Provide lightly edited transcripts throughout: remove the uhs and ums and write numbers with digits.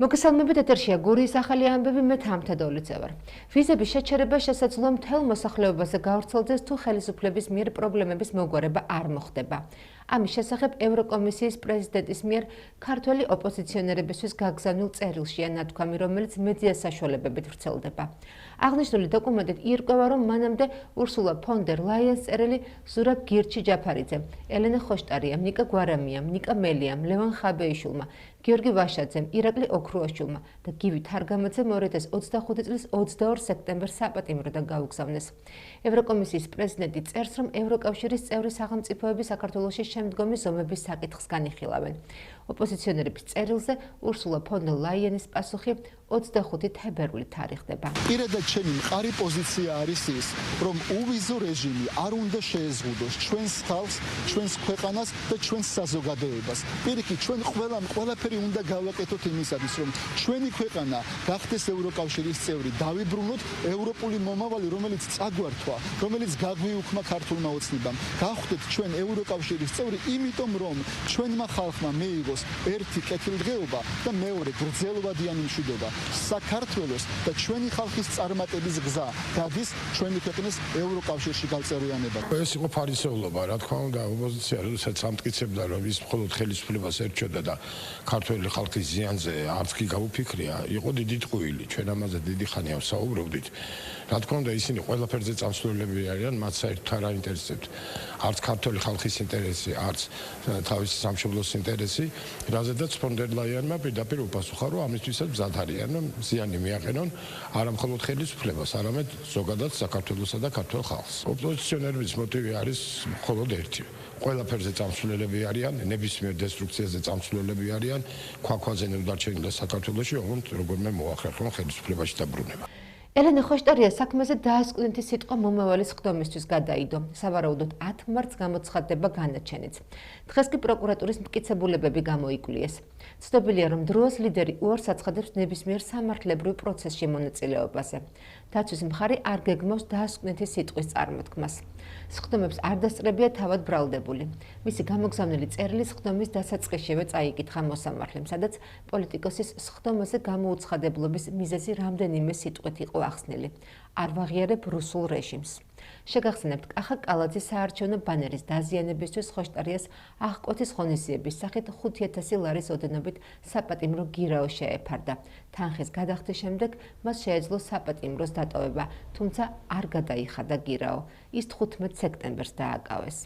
მოგესალმებით, ეთერშია გურიის ახალი ამბები, მე თამთედოლიძე ვარ. ვიზების შეჩერება შესაძლოა მთელ მოსახლეობაზე გავრცელდეს თუ ხელისუფლების მიერ პრობლემების მოგვარება არ მოხდება. ამის შესახებ ევროკომისიის პრეზიდენტის მიერ ქართველი ოპოზიციონერებისთვის გაგზავნილ წერილშია ნათქვამი, რომელიც მედია საშუალებებით ვრცელდება. აღნიშნული დოკუმენტით ირკვევა, რომ მანამდე ურსულა ფონ დერ ლაიენს წერილი ზურაბ გირჩი-ჯაფარიძემ, ელენე ხოშტარიამ, ნიკა გვარამიამ, ნიკა მელიამ, ლევან ხაბეიშვილმა, გიორგი ვაშაძემ, ირაკლი ოქრუაშვილმა და გივი თარგამაძემ 2025 წლის 22 სექტემბერს საპატიმროდან გაუგზავნეს. ევროკომისიის პრეზიდენტი წერს, რომ ევროკავშირის წევრი სახელმწიფოები საქართველოში შემდგომი ზომების საკითხს განიხილავენ. ოპოზიციონერების წერილზე ურსულა ფონ დერ ლაიენის პასუხი 25 თებერვლით თარიღდება. პირადად ჩემი მყარი პოზიცია არის ის, რომ უვიზო რეჟიმი არ უნდა შეეზღუდოს ჩვენს ხალხს, ჩვენს ქვეყანას და ჩვენს საზოგადოებას. პირიქით, ჩვენ ყველაფერი უნდა გავაკეთოთ იმისათვის, რომ ჩვენი ქვეყანა გახდეს ევროკავშირის წევრი, დავიბრუნოთ ევროპული მომავალი, რომელიც წაგვართვა, რომელიც გაგვიუქმა ქართულმა ოცნებამ. გავხდეთ ჩვენ ევროკავშირის წევრი, იმიტომ რომ ჩვენმა ხალხმა მიიღოს ერთი კეთილდღეობა და მეორე გრძელვადიანი მშვიდობა. საქართველოს და ჩვენი ხალხის წარმატების გზა გადის ჩვენი ქვეყნის ევროკავშირში გაწევრიანებად. ეს იყო ფარისეულობა, რა თქმა უნდა, ოპოზიცია როდესაც ამტკიცებდა, რომ ის მხოლოდ ხელისუფლებას ერჩოდა და ქართველი ხალხის ზიანზე არც კი გაუფიქრია, იყო დიდი ტყუილი. ჩვენ ამაზე დიდი ხანია ვსაუბრობდით. რა თქმა უნდა, ისინი ყველაფერზე წამსვლელები არიან, მათ საერთოდ არ აინტერესებთ არც ქართველი ხალხის ინტერესი, არც თავისი სამშობლოს ინტერესი, რაზედაც ფონ დერ ლაიენმა პირდაპირ უპასუხა, რომ ამისთვისაც მზად არიან, რომ ზიანი მიაყენონ არა მხოლოდ ხელისუფლებას, არამედ ზოგადად საქართველოსა და ქართველ ხალხს. ოპოზიციონერების მოტივი არის მხოლოდ ერთი. ყველაფერზე წამსვლელები არიან, ნებისმიერ დესტრუქციაზე წამსვლელები არიან, ქვაქვაზე ნებდარჩენილი საქართველოში, ოღონდ როგორმე მოახერხონ ხელისუფლებაში დაბრუნება. ელენე ხოშტარია საქმეზე დაასკვნითი სიტყვა მომავალის ხდომისთვის გადაიდო. სავარაუდოდ 10 მარტს გამოცხადდება განაჩენიც. დღეს კი პროკურატურის მტკიცებულებები გამოიკვლიეს. ცნობილია, რომ დროის ლიდერი უარს აცხადებს ნებისმიერ სამართლებრივ პროცესში მონაწილეობაზე. დაცვის მხარი არ გეგმავს დაასკვნითი სიტყვის წარმოთქმას. სხდომებს არ დასწრებია თავად ბრალდებული. მისი გამოგზავნილი წერილი სხდომის დასაწყისშივე წაიკითხა მოსამართლემ, სადაც პოლიტიკოსის სხდომაზე გამოუცხადებლობის მიზეზი რამდენიმე სიტყვით იყო ახსნილი. არ ვაღიარებ რუსულ რეჟიმს. შეგახსენებთ, კახა კალაძის საარჩევნო ბანერის დაზიანებისთვის ხოშტარიას აღკვეთის ღონისძიების სახით 5000 ლარის ოდენობით საპატიმრო გირაო შეეფარდა. თანხის გადახდის შემდეგ მას შეეძლო საპატიმროს დატოვება, თუმცა არ გადაიხადა გირაო. ის 15 სექტემბერს დააკავეს.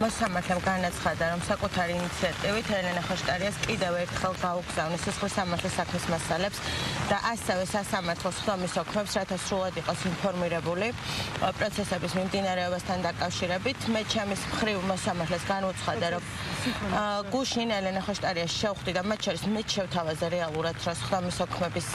მოსამართლემ განაცხადა, რომ საკუთარი ინიციატივით ელენე ხოშტარიას კიდევ ერთხელ გაუგზავნის სისხლის სამართლის საქმის მასალებს და ასევე სასამართლო სხდომის ოქმებს, რათა სრულად იყოს ინფორმირებული პროცესების მიმდინარეობასთან დაკავშირებით. მე ჩემის მხრივ მოსამართლეს განუცხადა, რომ გუშინ ელენე ხოშტარიას შევხვდი და მათ შორის მეც შევთავაზე რეალურად, რომ სხდომის ოქმების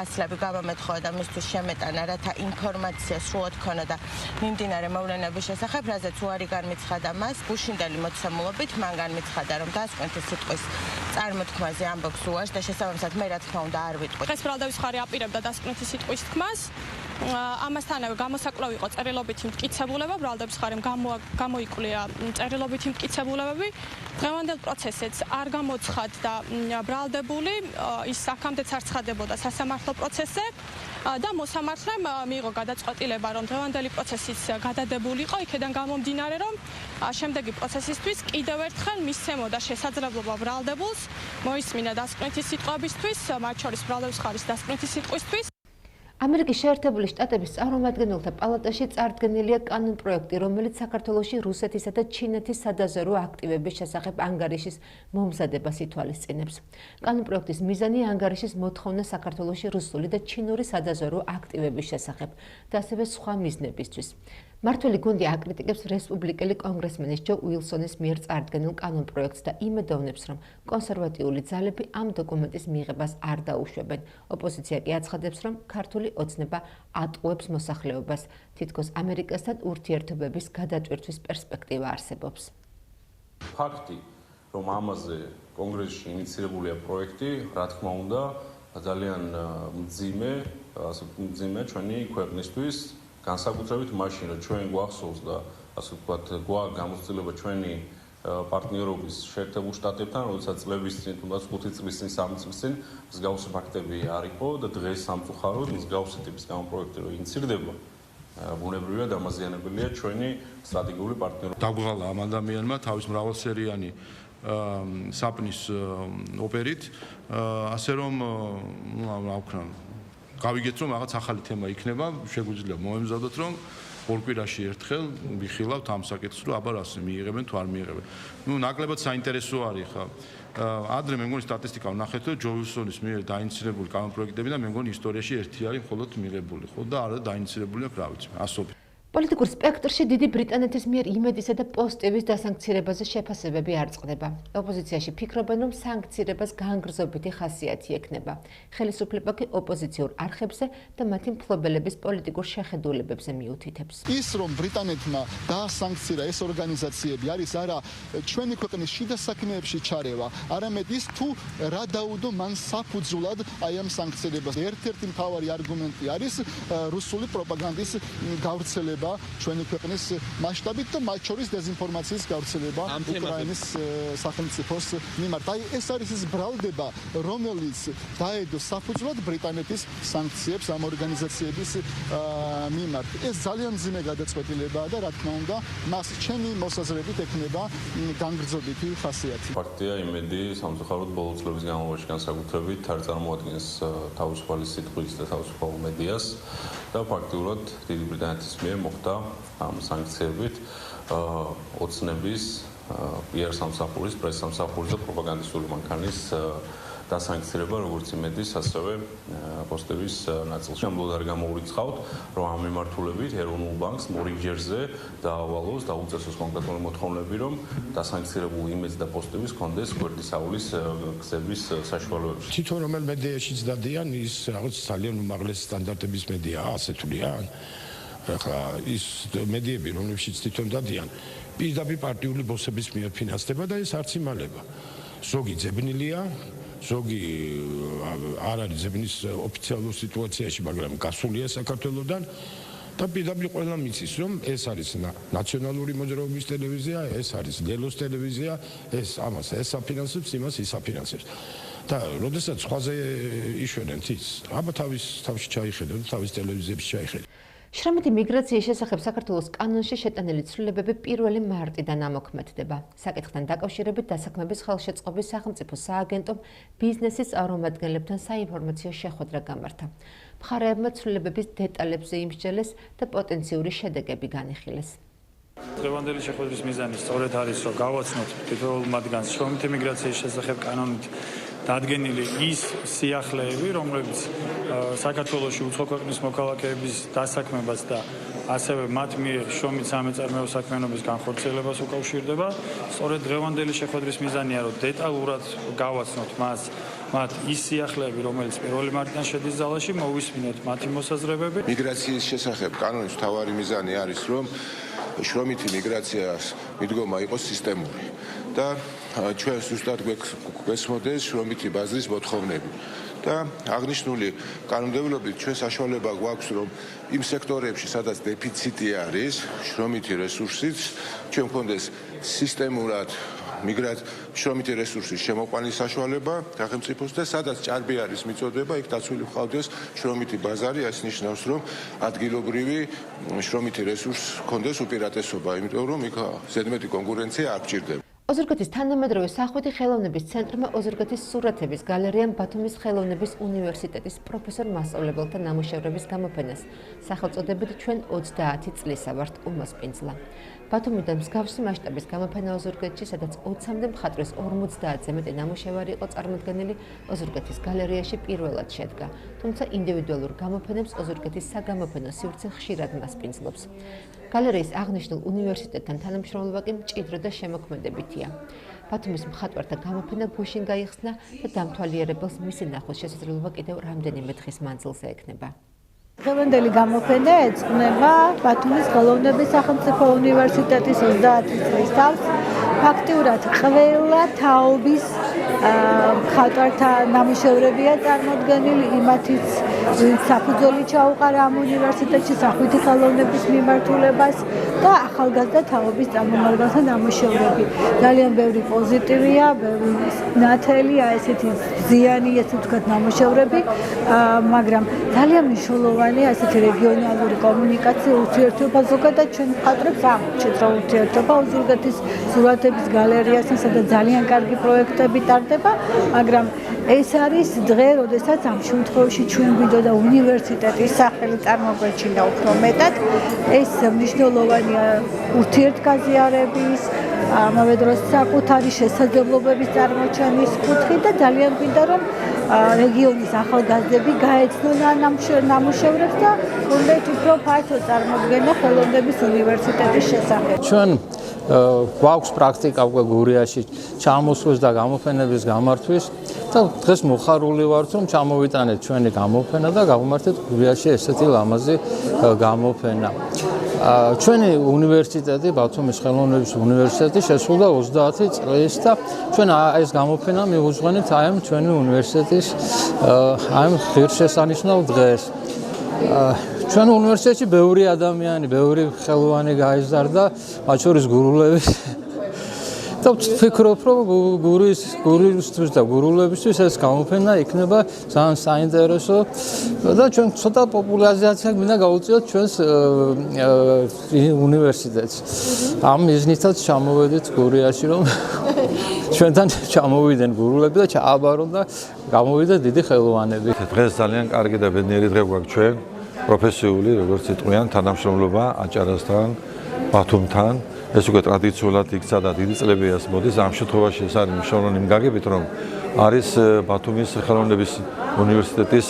ასლები გამომეთხოვა და მისთვის შემეტანა, რათა ინფორმაცია სრულად ქონოდა მიმდინარე მოვლენების შესახებ, რაზეც უარი განმიცხადა მას გუშინდელი მოცემულობით, მან განმიცხადა, რომ დასკვნითი სიტყვის წარმოთქმაზე ამბობს უარს და შესაბამისად მე რა თქმა უნდა არ ვიტყვი. დღეს ბრალდების მხარე აპირებდა დასკვნითი სიტყვის თქმას. ამასთანავე გამოსაკვლევი იყო წერილობითი მტკიცებულება, ბრალდების მხარემ გამოიკვლია წერილობითი მტკიცებულებები. დღევანდელ პროცესიც არ გამოცხადდა ბრალდებული, ის აქამდეც არ ცხადდებოდა სასამართლო პროცესზე. და მოსამართლემ მიიღო გადაწყვეტილება, რომ დღევანდელი პროცესიც გადადებული იყო, იქედან გამომდინარე, რომ შემდეგი პროცესისთვის კიდევ ერთხელ მისცემოდა შესაძლებლობა ბრალდებულს მოისმინა დასკვნითი სიტყვებისთვის, მათ შორის ბრალდების მხარის დასკვნითი სიტყვისთვის. ამერიკის შეერთებული შტატების წარმომადგენელთა პალატაში წარდგენილია კანონპროექტი, რომელიც საქართველოში რუსეთისა და ჩინეთის სადაზვერვო აქტივების შესახებ ანგარიშის მომზადებას ითვალისწინებს. კანონპროექტის მიზანი ანგარიშის მოთხოვნა საქართველოში რუსული და ჩინური სადაზვერვო აქტივების შესახებ და ასევე სხვა მიზნებისთვის. მართველი გუნდი აკრიტიკებს რესპუბლიკელი კონგრესმენის ჯო უილსონის მიერ წარდგენილ კანონპროექტს და იმედოვნებს, რომ კონსერვატიული ძალები ამ დოკუმენტის მიღებას არ დაუშვებენ. ოპოზიცია კი აცხადებს, რომ ქართული ოცნება ატყუებს მოსახლეობას, თითქოს ამერიკასთან ურთიერთობების გადატვირთვის პერსპექტივა არსებობს. ფაქტი, რომ ამაზე კონგრესში ინიცირებულია პროექტი, რა თქმა უნდა, ძალიან მძიმე ჩვენი ქვეყნისთვის. განსაკუთრებით მაშინ, რომ ჩვენ გვახსოვს და ასე ვთქვათ, გვაქვს გამოცდილება ჩვენი პარტნიორობის შეერთებულ შტატებთან, როდესაც წლების წინ, თუნდაც 5 წლის წინ, 3 წლის წინ მსგავსი ფაქტები არ იყო და დღეს სამწუხაროდ მსგავსი ტიპის გამოპროექტი რო ინიცირდება, ბუნებრივია დამაზიანებელია ჩვენი სტრატეგიული პარტნიორობა. დაგვღალა ამ ადამიანმა თავის მრავალსერიანი საპნის ოპერით, ასე რომ რა ვქნა, გავიგეთ რომ რაღაც ახალი თემა იქნება, შეგვიძლია მოემზადოთ რომ ორ კვირაში ერთხელ ვიხილავთ ამ საკითხს, რომ აბა რას მიიღებენ თუ არ მიიღებენ. ნაკლებად საინტერესო არის ხა. ადრე მე მგონი სტატისტიკა ვნახეთ, რომ ჯო უილსონის მიერ დაინიცირებული კანონპროექტები და მე მგონი ისტორიაში ერთი არის მხოლოდ მიღებული, ხო და არა დაინიცირებული აქვს, რა ვიცი, ასობით. პოლიტიკურ სპექტრში დიდი ბრიტანეთის მიერ იმედისა და პოზიტივის დასანქცირებაზე შეფასებები არ წყდება. ოპოზიციაში ფიქრობენ, რომ სანქცირებას განგრზობითი ხასიათი ექნება. ხელისუფლება კი ოპოზიციურ არხებზე და მათი მფლობელების პოლიტიკურ შეხედულებებზე მიუთითებს. ის რომ ბრიტანეთმა დაასანქცირა ეს ორგანიზაციები არის არა ჩვენი ქვეყნის შიდა საქმეებში ჩარევა, არამედ ის თუ რა დაუდო მან საფუძვლად აი ამ სანქცირებას. ერთ-ერთი მთავარი არგუმენტი არის რუსული პროპაგანდის გავრცელება ჩვენი ქვეყნის მასშტაბით და მათ შორის დეზინფორმაციის გავრცელება უკრაინის სახელმწიფოს მიმართ. აი ეს არის ის ბრალდება, რომელიც დაედო საფუძვლად ბრიტანეთის სანქციებს ამ ორგანიზაციების მიმართ. ეს ძალიან მძიმე გადაწყვეტილებაა და რა თქმა უნდა, მას ჩემი მოსაზრებით ექნება განგრზობითი ხასიათი. ფაქტია, იმედი სამწუხაროდ ბოლო წლების განმავლობაში განსაკუთრებით არ წარმოადგენს თავისუფალი სიტყვის და თავისუფალ მედიას და ფაქტიურად დიდი ბრიტანეთის მიერ მოხდა ამ სანქციებით ოცნების, PR სამსახურის, პრეს სამსახურის და პროპაგანდისტული მანქანის დასანქცირება, როგორც იმედის, ასევე პოსტების ნაწილში. ამბოლოდ არ გამოურიცხავთ, რომ ამ მიმართულებით ეროვნულ ბანკს მორიგჯერზე დაავალოს და უწესოს კონკრეტული მოთხოვნები, რომ დასანქცირებულ იმედს და პოსტების კონდეს გვერდისაულის გზების საშუალებებში. თვითონ რომელ მედიაშიც დადიან, ის რაღაც ძალიან უმაღლესი სტანდარტების მედიაა, ასე თვლიან. ახლა ის მედიები, რომლებშიც თვითონ დადიან, პირდაპირ პარტიული ბოსების მიერ ფინანსდება და ეს არც იმალება. ზოგი ძებნილია, ზოგი არ არის ძებნის ოფიციალურ სიტუაციაში, მაგრამ გასულია საქართველოსთან და პირდაპირ ყველა მიცის, რომ ეს არის ნაციონალური მოძრაობის ტელევიზია, ეს არის ლელოს ტელევიზია, ეს ამას ეს აფინანსებს, იმას ის აფინანსებს. და როდესაც სხვაზე იშვენენ ის, აბა თავში ჩაიხედოთ, თავის ტელევიზიებში ჩაიხედოთ. შრომითი მიგრაციის შესახებ საქართველოს კანონში შეტანილი ცვლილებები 1 მარტიდან ამოქმედდება. საკითხთან დაკავშირებით დასაქმების ხელშეწყობის სახელმწიფო სააგენტომ ბიზნესის წარმომადგენლებთან საინფორმაციო შეხვედრა გამართა. მხარეებმა ცვლილებების დეტალებზე იმსჯელეს და პოტენციური შედეგები განიხილეს. დღევანდელი შეხვედრის მიზანი სწორედ არის, რომ გავაცნოთ თითოეულ მათგანს შრომითი მიგრაციის შესახებ კანონით დადგენილი ის სიახლეები, რომლებიც საქართველოში უცხო ქვეყნის მოქალაქეების დასაქმებას და ასევე მათ მიერ შრომით სამეწარმეო საქმიანობის განხორციელებას უკავშირდება. სწორედ დღევანდელი შეხვედრის მიზანია, რომ დეტალურად გავაცნოთ მათ ის სიახლეები, რომელიც 1 მარტიდან შედის ზალაში, მოვისმინოთ მათი მოსაზრებები. მიგრაციის შესახებ კანონის მთავარი მიზანი არის, რომ შრომითი მიგრაციას მიდგომა იყოს სისტემური და ჩვენ ზუსტად გვესმოდეს შრომითი ბაზრის მოთხოვნები. და აღნიშნული კანონმდებლობით ჩვენ საშუალება გვაქვს, რომ იმ სექტორებში, სადაც დეფიციტი არის, შრომითი რესურსიც ჩვენ გვქონდეს სისტემურად შრომითი რესურსის შემოყვანის საშუალება სახელმწიფოს და სადაც ჭარბი არის მიწოდება, იქ დაცული მხოლოდ შრომითი ბაზარი, ეს ნიშნავს, რომ ადგილობრივი შრომითი რესურსს ჰქონდეს უპირატესობა, იმიტომ რომ იქ ზედმეტი კონკურენცია არ გჭირდება. ოზურგეთის თანამედროვე სახვითი ხელოვნების ცენტრმა ოზურგეთის სურათების გალერეამ ბათუმის ხელოვნების უნივერსიტეტის პროფესორ-მასწავლებელთა ნამუშევრების გამოფენას სახელწოდებით ჩვენ 30 წლისა ვართ უმასპინძლა. ბათუმიდან მსგავსი მასშტაბის გამოფენა ოზურგეთში, სადაც 20-მდე მხატვრის 50-ზე მეტი ნამუშევარი იყო წარმოდგენილი, ოზურგეთის გალერეაში პირველად შედგა. თუმცა ინდივიდუალურ გამოფენებს ოზურგეთის საგამოფენო სივრცე ხშირად მასპინძლობს. გალერეის აღნიშნულ უნივერსიტეტთან თანამშრომლობა კი მჭიდრო და შემოქმედებითია. ბათუმის მხატვართა გამოფენა გუშინ გაიხსნა და დამთვალიერებელს მისი ნახვის შესაძლებლობა კიდევ რამდენიმე დღის მანძილზე ექნება. დღევანდელი გამოფენა ეძღვნება ბათუმის ხელოვნების სახელმწიფო უნივერსიტეტის 30 წლის თავს. ფაქტიურად ყველა თაობის მხატვართა ნამუშევრებია წარმოდგენილი, იმათიც საფუძველი ჩაუყარა ამ უნივერსიტეტში სახვითი ხელოვნების მიმართულებას და ახალგაზრდა თაობის წარმომადგენელთა ნამუშევრები. ძალიან ბევრი პოზიტივია, ბევრი ნათელია, ესეთი ზიანი, ესე ვთქვათ, ნამუშევრები, მაგრამ ძალიან მნიშვნელოვანია ესეთი რეგიონალური კომუნიკაცია, ურთიერთობა ზოგადად ჩვენ მხატვრებს აღმოჩნდით, რომ ურთიერთობა ოზურგეთის სურათების გალერეასთან, სადაც ძალიან კარგი პროექტები ტარდება, მაგრამ ეს არის დღე, როდესაც ამ შემთხვევაში ჩვენ გვინდოდა უნივერსიტეტის სახელი წარმოგვეჩინდა უფრო მეტად. ეს მნიშვნელოვანია ურთიერთგაზიარების, ამავე დროს საკუთარი შესაძლებლობების წარმოჩენის კუთხით და ძალიან გვინდა რომ რეგიონის ახალგაზრდები გაეცნონ ნამუშევრებს და უნდათ უფრო ფართო წარმოდგენა ხელოვნების უნივერსიტეტის შესახებ. ჩვენ გვაქვს პრაქტიკა უკვე გურიაში ჩამოსვლის და გამოფენების გამართვის და დღეს მოხარული ვართ რომ ჩამოვიტანეთ ჩვენი გამოფენა და გავუმართეთ გურიაში ესეთი ლამაზი გამოფენა. ჩვენი უნივერსიტეტი, ბათუმის ხელოვნების უნივერსიტეტი შესრულდა 30 წლის და ჩვენ ეს გამოფენა მივუძღვენით აი ამ ჩვენი უნივერსიტეტის აი ამ ღირსშესანიშნავ დღეს. ჩვენ უნივერსიტეტში ბევრი ადამიანი, ბევრი ხელოვანი გაიზარდა, მათ შორის გურულების და ვფიქრობ, რომ გურისთვის და გურულებისთვის ეს გამოფენა იქნება ძალიან საინტერესო და ჩვენ ცოტა პოპულარიზაცია გვინდა გავუწიოთ ჩვენს უნივერსიტეტს. ამ მიზნითაც ჩამოვედით გურიაში, რომ ჩვენთან ჩამოვიდნენ გურულები და ჩააბარონ და გამოვიდნენ დიდი ხელოვანები. დღეს ძალიან კარგი და ბედნიერი დღე გვაქვს ჩვენ, პროფესიული, როგორც იტყვიან, თანამშრომლობა აჭარასთან, ბათუმთან. ეს უკვე ტრადიციულად იქცა და დიდი წლებია ეს მოდის. ამ შემთხვევაში ეს არის მნიშვნელოვანი იმ გაგებით, რომ არის ბათუმის ხელოვნების უნივერსიტეტის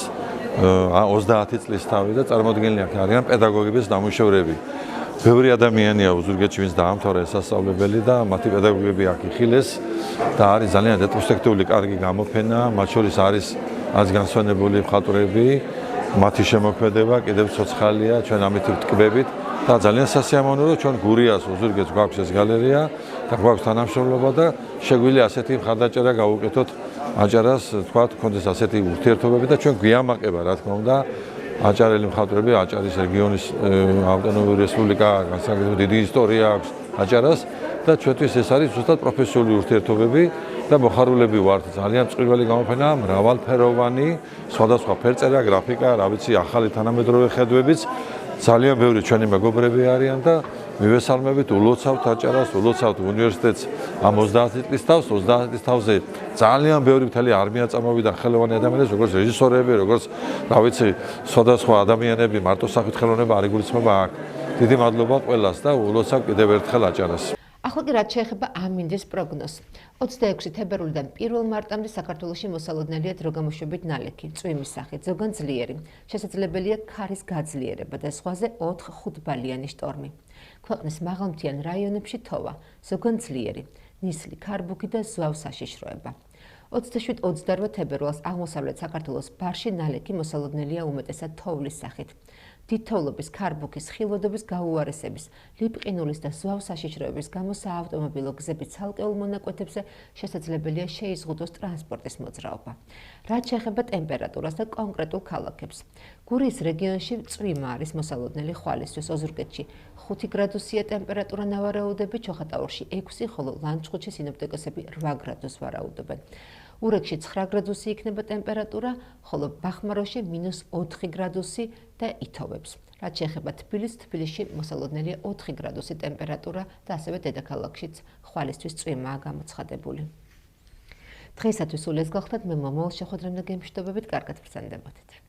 30 წლის თავი და წარმოდგენილი აქ არიან პედაგოგების ნამუშევრები. ბევრი ადამიანია ოზურგეთში, ვინც დაამთავრა ეს სასწავლებელი და მათი პედაგოგები აქ იხილეს და არის ძალიან რეტროსპექტიული კარგი გამოფენა, მათ შორის არის განსვენებული მხატვრები, მათი შემოქმედება კიდევ ცოცხალია, ჩვენ ამით ვტკბებით. და ძალიან სასიამოვნოა რომ ჩვენ გურიას ოზურგეთს გვაქვს ეს გალერეა და გვაქვს თანამშრომლობა და შეგვიძლია ასეთი მხარდაჭერა გავუკეთოთ აჭარას, თქვა, კონდეს ასეთი ურთიერთობები და ჩვენ გვიამაყება, რა თქმა უნდა, აჭარელი მხატვრები, აჭარის რეგიონის ავტონომიური რესპუბლიკა, განსაკუთრებით დიდი ისტორია აქვს აჭარას და ჩვენთვის ეს არის ზუსტად პროფესიული ურთიერთობები და მოხარულები ვართ. ძალიან წვრილი გამოფენა, მრავალფეროვანი, სხვადასხვა ფერწერა, გრაფიკა, რა ვიცი, ახალი თანამედროვე ხედვებიც ძალიან ბევრი ჩვენი მეგობრები არიან და მივესალმებით, ულოცავთ აჭარას, ულოცავთ უნივერსიტეტს ამ 30 წლის თავს, 30 წლის თავზე ძალიან ბევრი მთელი არმია წამოვიდა ხელოვანი ადამიანები, როგორც რეჟისორები, როგორც რა ვიცი, სხვადასხვა ადამიანები, მარტო სახით ხელოვნება არ იგულისხმება აქ. დიდი მადლობა ყველას და ულოცავ კიდევ ერთხელ აჭარას. ახლა კი რაც შეეხება ამინდის პროგნოზს. 26 თებერვლიდან 1 მარტამდე საქართველოში მოსალოდნელია დროგამოშვებით ნალექი, წვიმის სახით, ზოგან ძლიერი. შესაძლებელია ქარის გაძლიერება და ზღვაზე 4-5 ბალიანი შტორმი. ქვეყნის მაღალმთიან რაიონებში თოვა, ზოგან ძლიერი, ნისლი, ქარბუქი და ზვავ საშიშროება. 27-28 თებერვალს აღმოსავლეთ საქართველოს ბარში ნალექი მოსალოდნელია უმეტესად თოვლის სახით. დიდ თოვლობის, ქარბუქის, ხილვადობის გაუარესების, ლიპყინულის და ზვავ საშიშროების გამო საავტომობილო გზების ცალკეულ მონაკვეთებზე შესაძლებელია შეიზღუდოს ტრანსპორტის მოძრაობა. რაც შეეხება ტემპერატურას და კონკრეტულ ქალაქებს. გურიის რეგიონში წვიმა არის მოსალოდნელი ხვალისთვის, ოზურგეთში 5 გრადუსია ტემპერატურა ნავარაუდები, ჩოხატაურში 6, ხოლო ლანჩხუთში სინოპტიკოსები 8 გრადუსს ვარაუდობენ. ურეკში 9 გრადუსი იქნება ტემპერატურა, ხოლო ბახმაროში -4 გრადუსი და ითოვებს. რაც შეეხება თბილისში მოსალოდნელია 4 გრადუსი ტემპერატურა და ასევე დედაქალაქშიც ხვალისთვის წვიმაა გამოცხადებული. დღეისათვის სულ ეს გახლდათ, მე მომავალ შეხვედრამდე გემშვიდობებით, კარგად ბრძანდებოდეთ.